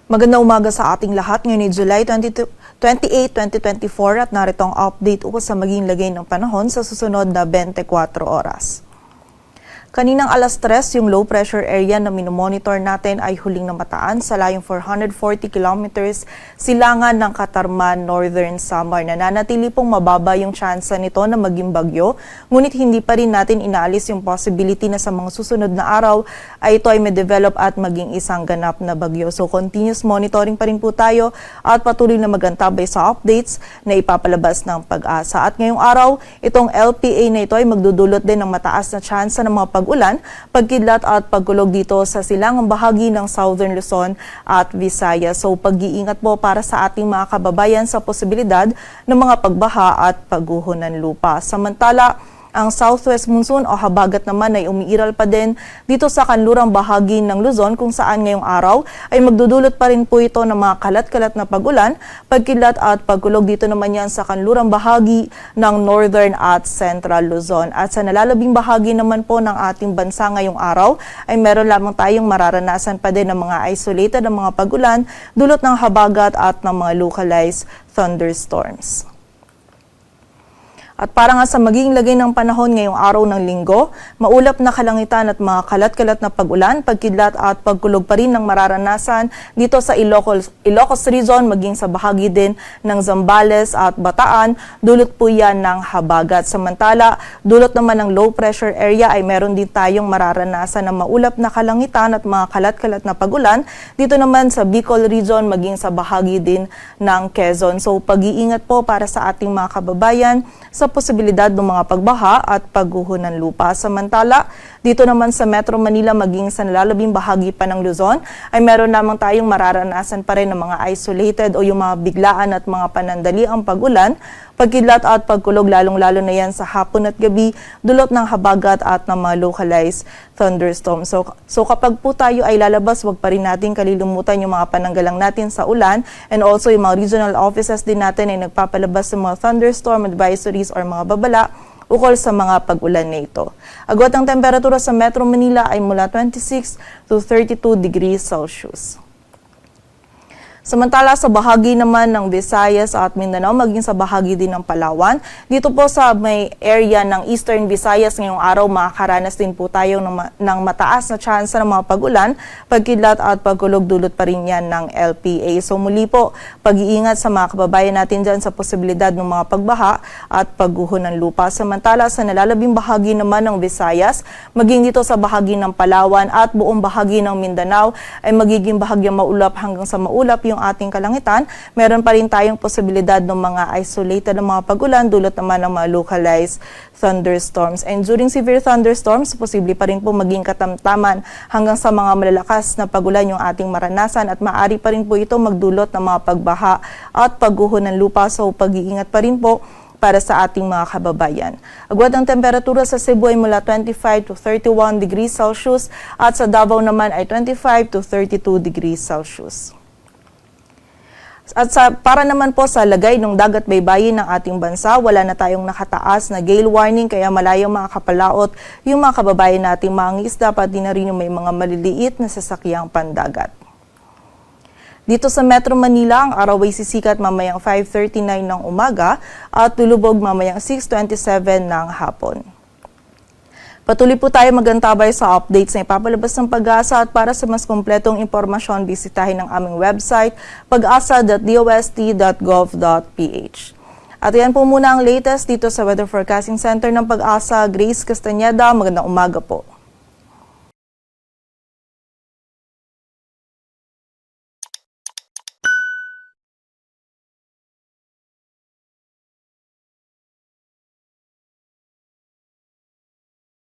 Magandang umaga sa ating lahat. Ngayon ay July 28, 2024 at narito ang update ukol sa maging lagay ng panahon sa susunod na 24 oras. Kaninang alas 3, yung low pressure area na minomonitor natin ay huling namataan sa layong 440 kilometers silangan ng Katarman, Northern Samar. Nananatili pong mababa yung tsansa nito na maging bagyo, ngunit hindi pa rin natin inaalis yung possibility na sa mga susunod na araw ay ito ay may-develop at maging isang ganap na bagyo. So continuous monitoring pa rin po tayo at patuloy na magantabay sa updates na ipapalabas ng Pag-asa. At ngayong araw, itong LPA na ito ay magdudulot din ng mataas na tsansa ng mga pag-ulan, pagkidlat at pagkulog dito sa silangang bahagi ng Southern Luzon at Visayas. So pag-iingat po para sa ating mga kababayan sa posibilidad ng mga pagbaha at pagguho ng lupa. Samantala, ang southwest monsoon o habagat naman ay umiiral pa din dito sa kanlurang bahagi ng Luzon kung saan ngayong araw ay magdudulot pa rin po ito ng mga kalat-kalat na pag-ulan, pagkidlat at pagkulog dito naman yan sa kanlurang bahagi ng northern at central Luzon. At sa nalalabing bahagi naman po ng ating bansa ngayong araw ay meron lamang tayong mararanasan pa din ng mga isolated na mga pag-ulan, dulot ng habagat at ng mga localized thunderstorms. At para nga sa magiging lagay ng panahon ngayong araw ng Linggo, maulap na kalangitan at mga kalat-kalat na pag-ulan, pagkidlat at pagkulog pa rin ng mararanasan dito sa Ilocos Region, maging sa bahagi din ng Zambales at Bataan, dulot po yan ng habagat. Samantala, dulot naman ng low pressure area ay meron din tayong mararanasan ng maulap na kalangitan at mga kalat-kalat na pag-ulan, dito naman sa Bicol Region, maging sa bahagi din ng Quezon. So pag-iingat po para sa ating mga kababayan sa posibilidad ng mga pagbaha at pagguho ng lupa. Samantala, dito naman sa Metro Manila maging sa nalalabing bahagi pa ng Luzon ay meron namang tayong mararanasan pa rin ng mga isolated o yung mga biglaan at mga panandaliang pag-ulan, pagkidlat at pagkulog lalong-lalo na yan sa hapon at gabi, dulot ng habagat at ng mga localized thunderstorm. So kapag po tayo ay lalabas, wag pa rin natin kalilimutan yung mga pananggalang natin sa ulan, and also yung mga regional offices din natin ay nagpapalabas ng mga thunderstorm advisories or mga babala ukol sa mga pag-ulan na ito. Agwat ang temperatura sa Metro Manila ay mula 26 to 32 degrees Celsius. Samantala sa bahagi naman ng Visayas at Mindanao, maging sa bahagi din ng Palawan, dito po sa may area ng Eastern Visayas ngayong araw, makakaranas din po tayo ng mataas na tsansa ng mga pag-ulan, pagkidlat at pagkulog, dulot pa rin yan ng LPA. So muli po, pag-iingat sa mga kababayan natin dyan sa posibilidad ng mga pagbaha at pagguho ng lupa. Samantala sa nalalabing bahagi naman ng Visayas, maging dito sa bahagi ng Palawan at buong bahagi ng Mindanao ay magiging bahagyang maulap hanggang sa maulap yung ating kalangitan. Meron pa rin tayong posibilidad ng mga isolated na mga pag-ulan, dulot naman ng mga localized thunderstorms. And during severe thunderstorms, posible pa rin po maging katamtaman hanggang sa mga malalakas na pag-ulan yung ating maranasan at maaari pa rin po ito magdulot ng mga pagbaha at pagguho ng lupa. So pag-iingat pa rin po para sa ating mga kababayan. Agwat ang temperatura sa Cebu ay mula 25 to 31 degrees Celsius at sa Davao naman ay 25 to 32 degrees Celsius. At para naman po sa lagay ng dagat baybayin ng ating bansa, wala na tayong nakataas na gale warning, kaya malayong makakapalaot yung mga kababayan nating mga isda, pati na rin yung may mga maliliit na sasakyang pandagat. Dito sa Metro Manila, ang araw ay sisikat mamayang 5:39 ng umaga at lulubog mamayang 6:27 ng hapon. Patuloy po tayo magantabay sa updates na ipapalabas ng Pag-asa at para sa mas kompletong impormasyon, bisitahin ang aming website pag-asa.dost.gov.ph. At yan po muna ang latest dito sa Weather Forecasting Center ng Pag-asa. Grace Castañeda, magandang umaga po.